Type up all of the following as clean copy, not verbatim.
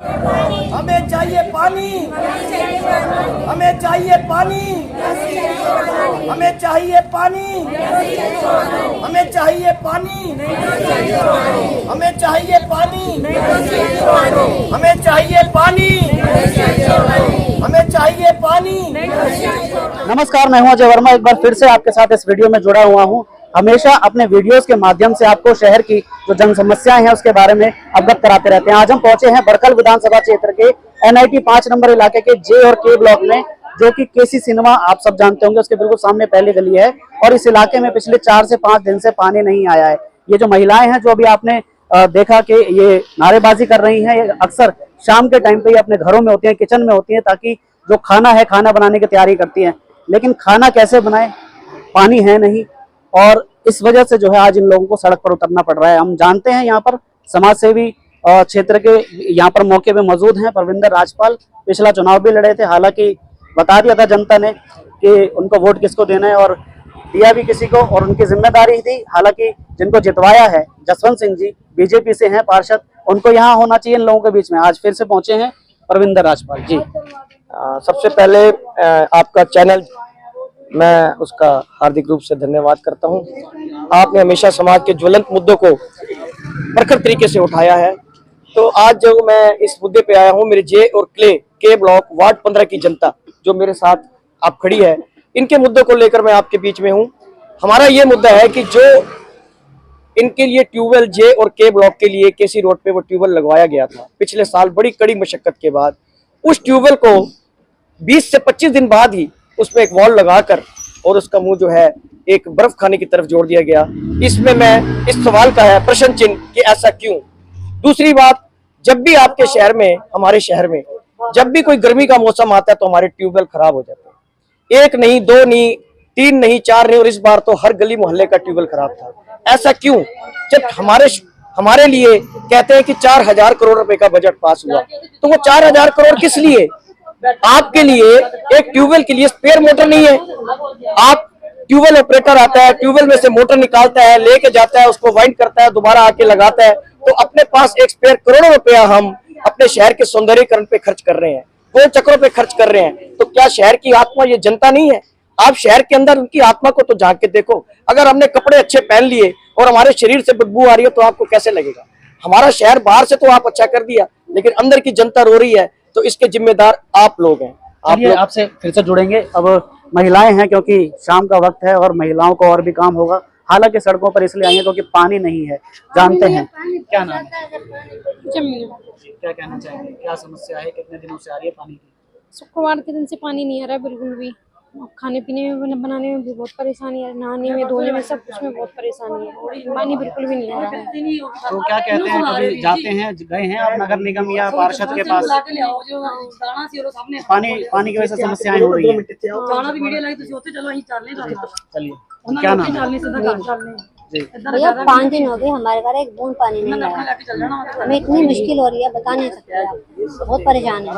हमें चाहिए पानी, हमें चाहिए पानी, हमें चाहिए पानी, हमें चाहिए पानी, हमें चाहिए पानी, हमें चाहिए पानी, हमें चाहिए पानी। नमस्कार, मैं हूं अजय वर्मा। एक बार फिर से आपके साथ इस वीडियो में जुड़ा हुआ हूं। हमेशा अपने वीडियोस के माध्यम से आपको शहर की जो जन समस्याएं हैं उसके बारे में अवगत कराते रहते हैं। आज हम पहुंचे हैं बड़कल विधानसभा क्षेत्र के NIT 5 नंबर इलाके के J और K ब्लॉक में, जो कि केसी सिनेमा आप सब जानते होंगे, उसके बिल्कुल सामने पहली गली है। और इस इलाके में पिछले 4 से 5 दिन से पानी नहीं आया है। ये जो महिलाएं हैं, जो अभी आपने देखा कि ये नारेबाजी कर रही हैं, ये अक्सर शाम के टाइम पे ये अपने घरों में होती हैं, किचन में होती हैं, ताकि जो खाना है, खाना बनाने की तैयारी करती हैं। लेकिन खाना कैसे बनाए, पानी है नहीं, और इस वजह से जो है आज इन लोगों को सड़क पर उतरना पड़ रहा है। हम जानते हैं यहाँ पर समाज सेवी क्षेत्र के यहाँ पर मौके पे मौजूद हैं परविंदर राजपाल। पिछला चुनाव भी लड़े थे, हालांकि बता दिया था जनता ने कि उनको वोट किसको देना है, और दिया भी किसी को, और उनकी जिम्मेदारी थी। हालांकि जिनको जितवाया है जसवंत सिंह जी, बीजेपी से हैं पार्षद, उनको यहाँ होना चाहिए इन लोगों के बीच में। आज फिर से पहुंचे हैं परविंदर राजपाल जी। सबसे पहले आपका चैनल, मैं उसका हार्दिक रूप से धन्यवाद करता हूं। आपने हमेशा समाज के ज्वलंत मुद्दों को प्रखर तरीके से उठाया है। तो आज जो मैं इस मुद्दे पे आया हूं, मेरे जे और के ब्लॉक वार्ड 15 की जनता जो मेरे साथ आप खड़ी है, इनके मुद्दों को लेकर मैं आपके बीच में हूं। हमारा ये मुद्दा है कि जो इनके लिए ट्यूबवेल जे और के ब्लॉक के लिए केसी रोड पे वो ट्यूबवेल लगवाया गया था पिछले साल बड़ी कड़ी मशक्कत के बाद, उस ट्यूबवेल को 20 से 25 दिन बाद ही उसमें एक वॉल लगाकर और उसका मुंह जो है एक बर्फ खाने की तरफ जोड़ दिया गया। इसमें मैं इस सवाल का है प्रश्न चिन्ह कि ऐसा क्यों। दूसरी बात, जब भी आपके शहर में, हमारे शहर में जब भी कोई गर्मी का मौसम आता है तो हमारे ट्यूबवेल खराब हो जाते हैं। 1 नहीं, 2 नहीं, 3 नहीं, 4 नहीं, और इस बार तो हर गली मोहल्ले का ट्यूबवेल खराब था। ऐसा क्यों? जब हमारे लिए कहते हैं कि 4000 करोड़ रुपए का बजट पास हुआ, तो वो 4000 करोड़ किस लिए? आपके लिए एक ट्यूबवेल के लिए स्पेयर मोटर नहीं है। आप ट्यूबवेल ऑपरेटर आता है, ट्यूबवेल में से मोटर निकालता है, लेके जाता है, उसको वाइंड करता है, दोबारा आके लगाता है। तो अपने पास एक स्पेयर करोड़ों रुपया हम अपने शहर के सौंदर्यीकरण पे खर्च कर रहे हैं, गोल चक्रों पे खर्च कर रहे हैं। तो क्या शहर की आत्मा ये जनता नहीं है? आप शहर के अंदर उनकी आत्मा को तो झांक के देखो। अगर हमने कपड़े अच्छे पहन लिए और हमारे शरीर से बदबू आ रही है तो आपको कैसे लगेगा? हमारा शहर बाहर से तो आप अच्छा कर दिया, लेकिन अंदर की जनता रो रही है, तो इसके जिम्मेदार आप लोग हैं। आपसे फिर से जुड़ेंगे। अब महिलाएं हैं, क्योंकि शाम का वक्त है और महिलाओं को और भी काम होगा। हालांकि सड़कों पर इसलिए आई है क्योंकि पानी नहीं है। जानते हैं, क्या नाम है? क्या कहना चाहेंगे, क्या समस्या है, कितने दिनों से आ रही है पानी की? शुक्रवार के दिन से पानी नहीं आ रहा है बिल्कुल भी। खाने पीने में, बनाने में भी बहुत परेशानी है, नहाने में, धोने में, सब कुछ में बहुत परेशानी है। पानी बिल्कुल भी नहीं आ रहा है। तो क्या कहते हैं, कभी जाते हैं, गए हैं आप नगर निगम या पार्षद के पास? पानी की वजह से समस्याएं हो रही हैं। चलिए, क्या नाम है? भैया 5 दिन हो गए हमारे घर एक बूंद पानी नहीं आया। हमें इतनी मुश्किल हो रही है, बता नहीं सकते आप। बहुत परेशान है।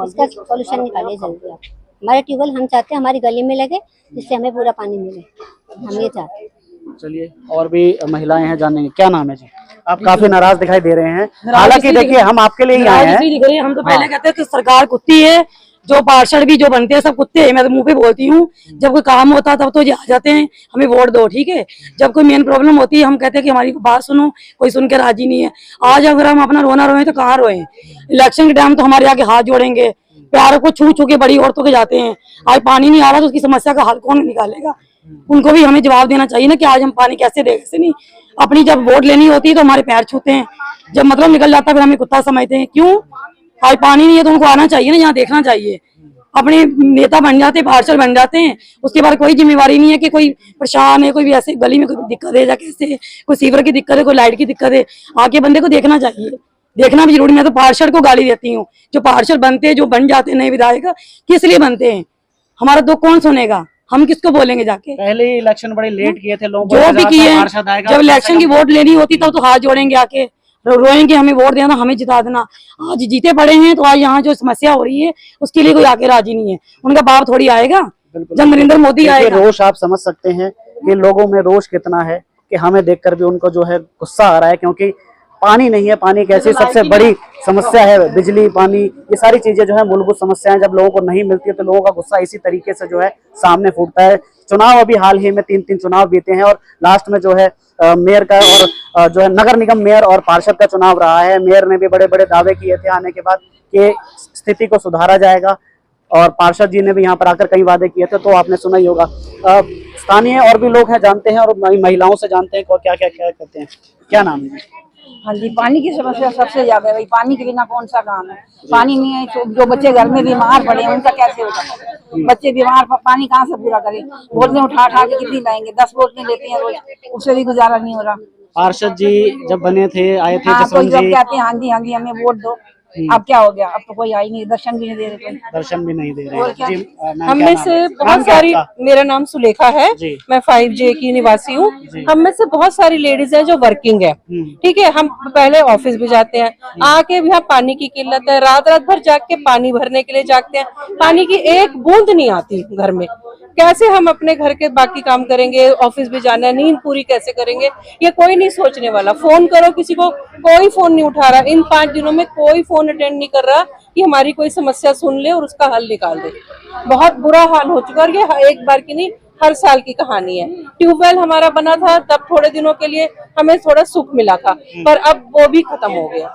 इसका सोल्यूशन निकालिए जल्दी आप। हमारे ट्यूबवेल हम चाहते हैं हमारी गली में लगे, जिससे हमें पूरा पानी मिले, हम ये चाहते हैं। चलिए, और भी महिलाएं हैं, जानेंगे। क्या नाम है जी? आप काफी नाराज दिखाई दे रहे हैं। हालांकि देखिए, हम आपके लिए ही आए हैं। हम तो पहले कहते हैं कि सरकार कुत्ती है, जो पार्षद भी जो बनते हैं सब कुत्ते हैं। मैं तो मुंह पे बोलती हूँ, जब कोई काम होता है तब तो आ जाते हैं, हमें वोट दो, ठीक है। जब कोई मेन प्रॉब्लम होती है हम कहते हैं कि हमारी बात सुनो, कोई सुन के राजी नहीं है। आज अगर हम अपना रोना रोए तो कहाँ रोए? इलेक्शन के टाइम तो हमारे आगे हाथ जोड़ेंगे, प्यार को छू छू के बड़ी औरतों के जाते हैं। आज पानी नहीं आ रहा तो उसकी समस्या का हल कौन निकालेगा? उनको भी हमें जवाब देना चाहिए ना कि आज हम पानी कैसे दें, कैसे नहीं। अपनी जब वोट लेनी होती है तो हमारे पैर छूते हैं, जब मतलब निकल जाता है फिर हमें कुत्ता समझते हैं। क्यों? आज पानी नहीं है तो उनको आना चाहिए ना, यहाँ देखना चाहिए। अपने नेता बन जाते, पार्षद बन जाते हैं, उसके बाद कोई जिम्मेवारी नहीं है कि कोई परेशान है, कोई भी ऐसे गली में कोई दिक्कत है या कैसे, कोई सीवर की दिक्कत है, कोई लाइट की दिक्कत है। आके बंदे को देखना चाहिए, देखना भी जरूरी। मैं तो पार्षद को गाली देती हूँ, जो पार्षद बनते हैं, जो बन जाते हैं नए विधायक, किस लिए बनते हैं? हमारा दुख कौन सुनेगा? हम किसको बोलेंगे जाके? पहले ही इलेक्शन बड़े लेट किए थे लोग, जो भी किए, जब इलेक्शन की वोट लेनी होती तब तो हाथ जोड़ेंगे आके, रोएंगे हमें वोट देना, हमें जिता देना। आज जीते पड़े हैं तो आज यहाँ जो समस्या हो रही है उसके लिए कोई आके राजी नहीं है। उनका बाप थोड़ी आएगा जब नरेंद्र मोदी आएगा। रोष आप समझ सकते हैं कि लोगों में रोष कितना है, कि हमें देखकर भी उनको जो है गुस्सा आ रहा है, क्योंकि पानी नहीं है, पानी की ऐसी सबसे बड़ी समस्या है। बिजली, पानी, ये सारी चीजें जो है मूलभूत समस्याएं, जब लोगों को नहीं मिलती है तो लोगों का गुस्सा इसी तरीके से जो है सामने फूटता है। चुनाव अभी हाल ही में 3 चुनाव बीते हैं और लास्ट में जो है मेयर का और जो है नगर निगम मेयर और पार्षद का चुनाव रहा है। मेयर ने भी बड़े बड़े दावे किए थे आने के बाद कि स्थिति को सुधारा जाएगा, और पार्षद जी ने भी यहाँ पर आकर कई वादे किए थे, तो आपने सुना ही होगा। स्थानीय और भी लोग हैं, जानते हैं, और महिलाओं से जानते हैं क्या क्या क्या कहते हैं। क्या नाम है? हाँ जी, पानी की समस्या सबसे ज्यादा है भाई। पानी के बिना कौन सा काम है? पानी नहीं है तो जो बच्चे घर में बीमार पड़े हैं उनका कैसे होगा? बच्चे बीमार, पानी कहाँ से पूरा करें? बोतलें उठा के कितनी लाएंगे? 10 बोतलें लेते हैं रोज, उससे भी गुजारा नहीं हो रहा। पार्षद जी जब बने थे, आए थे हाँ, तो जसवंत जब जी, कहते हैं हाँ जी हमें वोट दो, अब क्या हो गया? अब तो कोई आई नहीं, दर्शन भी नहीं दे रहे कोई। दर्शन भी नहीं दे रहे और हैं क्या? जी। मैम, हम क्या में नाम से है? बहुत नाम क्या सारी, आपका? मेरा नाम सुलेखा है, जी। मैं 5J की निवासी हूँ। हम में से बहुत सारी लेडीज हैं जो वर्किंग है, ठीक है। हम पहले ऑफिस भी जाते हैं, आके भी यहाँ पानी की किल्लत है, रात रात भर जाग के पानी भरने के लिए जागते हैं, पानी की एक बूंद नहीं आती घर में। कैसे हम अपने घर के बाकी काम करेंगे? ऑफिस भी जाना है, नींद पूरी कैसे करेंगे? ये कोई नहीं सोचने वाला। फोन करो किसी को, कोई फोन नहीं उठा रहा। इन 5 दिनों में कोई फोन अटेंड नहीं कर रहा कि हमारी कोई समस्या सुन ले और उसका हल निकाल दे। बहुत बुरा हाल हो चुका है। ये एक बार की नहीं, हर साल की कहानी है। ट्यूबवेल हमारा बना था, तब थोड़े दिनों के लिए हमें थोड़ा सुख मिला था, पर अब वो भी खत्म हो गया।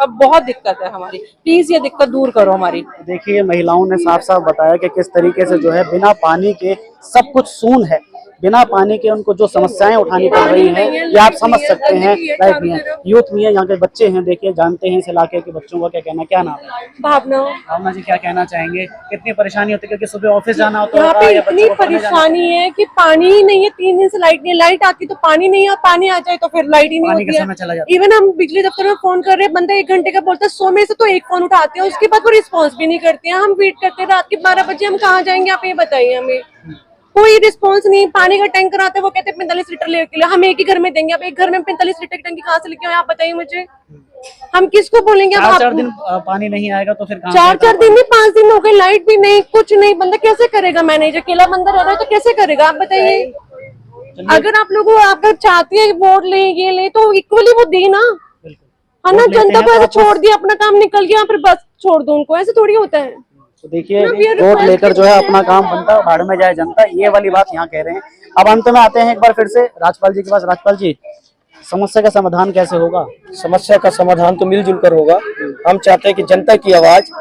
अब बहुत दिक्कत है हमारी। प्लीज ये दिक्कत दूर करो हमारी। देखिए, महिलाओं ने साफ साफ बताया कि किस तरीके से जो है बिना पानी के सब कुछ सून है। बिना पानी के उनको जो समस्याएं उठानी पड़ रही हैं, ये आप समझ सकते हैं। लाइफ में यूथ में है, यहाँ के बच्चे हैं, देखिए जानते हैं इस इलाके के बच्चों का क्या कहना। क्या नाम है? भावना जी, क्या कहना चाहेंगे? कितनी परेशानी होती है, क्योंकि सुबह ऑफिस जाना होता है, यहाँ पे इतनी परेशानी है कि पानी ही नहीं है। 3 दिन से लाइट नहीं है। लाइट आती तो पानी नहीं है, पानी आ जाए तो फिर लाइट ही नहीं होती है। इवन हम बिजली दफ्तर में फोन कर रहे हैं, बंदा 1 घंटे का बोलता है, 100 में से तो 1 फोन उठाते हैं, उसके बाद वो रिस्पॉन्स भी नहीं करते हैं। हम वेट करते हैं रात के 12 बजे, हम कहाँ जाएंगे? आप ये बताइए हमें। कोई रिस्पॉन्स नहीं। पानी का टैंकर आता है, वो कहते हैं 45 लीटर लेके लिए। हम एक ही घर में देंगे, अब एक घर में 45 लीटर की टंकी कहाँ से लेके आए? आप बताइए मुझे, हम किसको बोलेंगे? अब 4 दिन पानी नहीं आएगा तो फिर 4 दिन नहीं, 5 दिन हो गए, लाइट भी नहीं, कुछ नहीं। बंदा कैसे करेगा मैनेज? अकेला बंदा रह रहा है तो कैसे करेगा? आप बताइए। अगर आप लोग अगर चाहती है वोट ले, ये ले, तो इक्वली वो दे ना, है ना। जनता को ऐसे छोड़ दिया, अपना काम निकल गया, फिर बस छोड़ दो उनको, ऐसे थोड़ी होता है। तो देखिए, वोट लेकर जो है अपना काम बनता है, भाड़ में जाए जनता, ये वाली बात यहाँ कह रहे हैं। अब अंत में आते हैं एक बार फिर से राजपाल जी के पास। राजपाल जी, समस्या का समाधान कैसे होगा? समस्या का समाधान तो मिलजुल कर होगा। हम चाहते हैं कि जनता की आवाज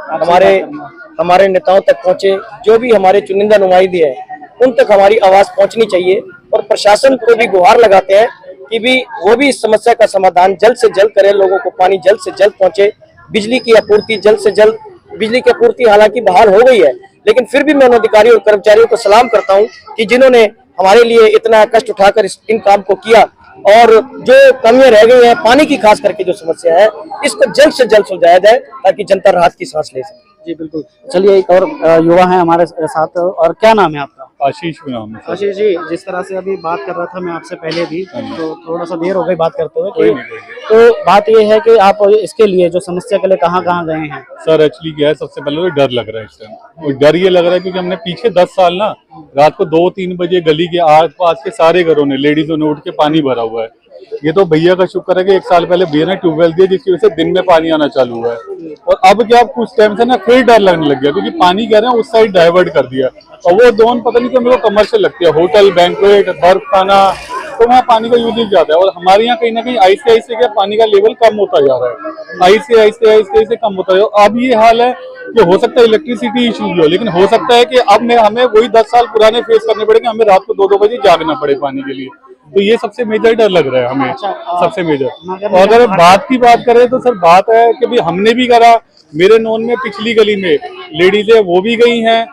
हमारे नेताओं तक पहुंचे। जो भी हमारे चुनिंदा नुमाइंदे हैं उन तक हमारी आवाज पहुंचनी चाहिए, और प्रशासन को भी गुहार लगाते हैं कि भी वो भी इस समस्या का समाधान जल्द से जल्द करे, लोगों को पानी जल्द से जल्द पहुंचे, बिजली की आपूर्ति जल्द से जल्द। बिजली की आपूर्ति हालांकि बहाल हो गई है, लेकिन फिर भी मैं उन अधिकारियों और कर्मचारियों को सलाम करता हूं कि जिन्होंने हमारे लिए इतना कष्ट उठाकर इन काम को किया, और जो कमियां रह गई हैं पानी की, खास करके जो समस्या है, इसको जल्द से जल्द सुलझाया जाए ताकि जनता राहत की सांस ले सके। जी बिल्कुल। चलिए, एक और युवा है हमारे साथ, और क्या नाम है आपका? आशीष नाम है। आशीष जी, जिस तरह से अभी बात कर रहा था मैं आपसे पहले भी, तो थोड़ा सा देर हो गई बात करते हुए, तो बात ये है कि आप इसके लिए जो समस्या के लिए कहाँ गए हैं? सर एक्चुअली क्या है, सबसे पहले तो डर लग रहा है इस टाइम। और डर ये लग रहा है क्योंकि हमने पीछे 10 साल ना रात को 2-3 बजे गली के आस पास के सारे घरों ने, लेडीजों ने उठ के पानी भरा हुआ है। ये तो भैया का शुक्र है कि 1 साल पहले भैया ने ट्यूबवेल दिया, जिसकी वजह से दिन में पानी आना चालू हुआ है। और अब क्या, कुछ टाइम से ना फिर डर लगने लग गया, क्योंकि पानी कह रहे हैं उस साइड डाइवर्ट कर दिया, और वो जोन पता नहीं क्यों मेरे को कमर्शियल लगती है, होटल, बैंक्वेट, बर्फ खाना, तो वहाँ पानी का यूजेज ज्यादा है। और हमारे यहाँ कहीं ना कहीं आहिस्ते आहिस्ते क्या पानी का लेवल कम होता जा रहा है, आहिस्ते आहिस्ते कम होता है। अब ये हाल है कि हो सकता है इलेक्ट्रिसिटी इशू भी हो, लेकिन हो सकता है कि अब हमें वही 10 साल पुराने फेस करने पड़ेंगे, हमें रात को 2-2 बजे जागना पड़े पानी के लिए। तो ये सबसे मेजर डर लग रहा है हमें, सबसे मेजर। और अगर बात की बात करें तो सर बात है कि भाई हमने भी करा, मेरे नॉन में पिछली गली में लेडीज है वो भी गई हैं,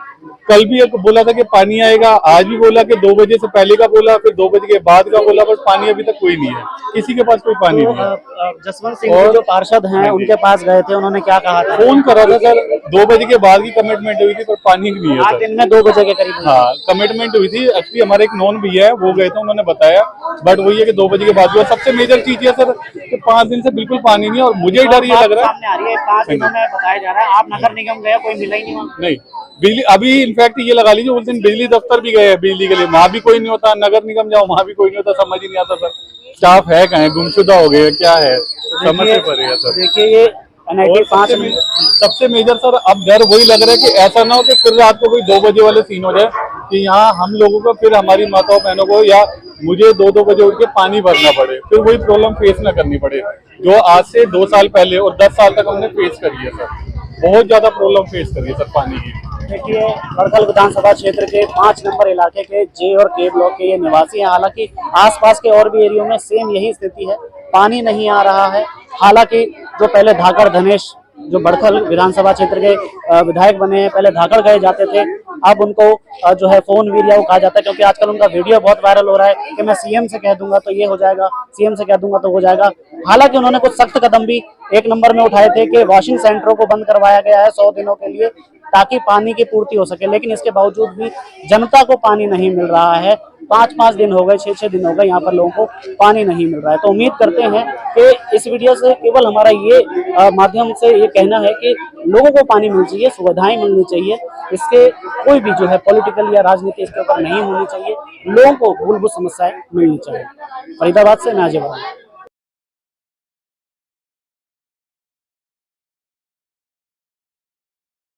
कल भी एक बोला था कि पानी आएगा, आज भी बोला कि 2 बजे से पहले का बोला, फिर 2 बजे के बाद का बोला, बट पानी अभी तक कोई नहीं है, किसी के पास कोई पानी नहीं है। जसवंत सिंह जी जो पार्षद हैं उनके पास गए थे, उन्होंने क्या कहा था? फोन करा था सर, 2 बजे के बाद की कमिटमेंट हुई थी, पर पानी नहीं है सर। दिन में 2 बजे के करीब हाँ कमिटमेंट हुई थी। एक्चुअली हमारे एक नॉन भैया है, वो गए थे, उन्होंने बताया, बट वही है कि 2 बजे के बाद। सबसे मेजर चीज है सर कि 5 दिन से बिल्कुल पानी नहीं है, और मुझे डर ये लग रहा है। 5 दिनों में बताया जा रहा है। आप नगर निगम गए, कोई मिला ही नहीं? नहीं, बिजली अभी इनफैक्ट ये लगा लीजिए, उस दिन बिजली दफ्तर भी गए हैं बिजली के लिए, वहां भी कोई नहीं होता, नगर निगम जाओ वहां भी कोई नहीं होता, समझ ही नहीं आता सर। स्टाफ है कहाँ, गुमशुदा हो गए, क्या है, समझ से परे है सर। देखिए ये NIT 5 सबसे मेजर सर अब डर वही लग रहा है कि ऐसा ना हो कि फिर रात को कोई 2 बजे वाले सीन हो जाए कि यहाँ हम लोगों को, फिर हमारी माताओं बहनों को या मुझे 2-2 बजे उठ के पानी भरना पड़े, फिर वही प्रॉब्लम फेस ना करनी पड़े जो आज से 2 साल पहले और 10 साल तक हमने फेस करी है सर। बहुत ज्यादा प्रॉब्लम फेस करी है सर पानी की। देखिए बड़कल विधानसभा क्षेत्र के 5 नंबर इलाके के J और K ब्लॉक के ये निवासी हैं। हालांकि आसपास के और भी एरियो में सेम यही स्थिति है, पानी नहीं आ रहा है। हालांकि जो पहले धाकड़ धनेश जो बड़कल विधानसभा क्षेत्र के विधायक बने हैं, पहले धाकड़ गए जाते थे, अब उनको जो है फोन वीडियो को कहा जाता है, क्योंकि आजकल उनका वीडियो बहुत वायरल हो रहा है कि मैं CM से कह दूंगा तो ये हो जाएगा, CM से कह दूंगा तो हो जाएगा। हालांकि उन्होंने कुछ सख्त कदम भी 1 नंबर में उठाए थे कि वॉशिंग सेंटरों को बंद करवाया गया है 100 दिनों के लिए, ताकि पानी की पूर्ति हो सके। लेकिन इसके बावजूद भी जनता को पानी नहीं मिल रहा है। 5-5 दिन हो गए, 6-6 दिन हो गए, यहाँ पर लोगों को पानी नहीं मिल रहा है। तो उम्मीद करते हैं कि इस वीडियो से केवल हमारा ये माध्यम से ये कहना है कि लोगों को पानी मिलना चाहिए, सुविधाएं मिलनी चाहिए, इसके कोई भी जो है पॉलिटिकल या राजनीति इसके ऊपर नहीं होनी चाहिए, लोगों को मूलभूत समस्याएं मिलनी चाहिए। फरीदाबाद से मैं अजय वर्मा।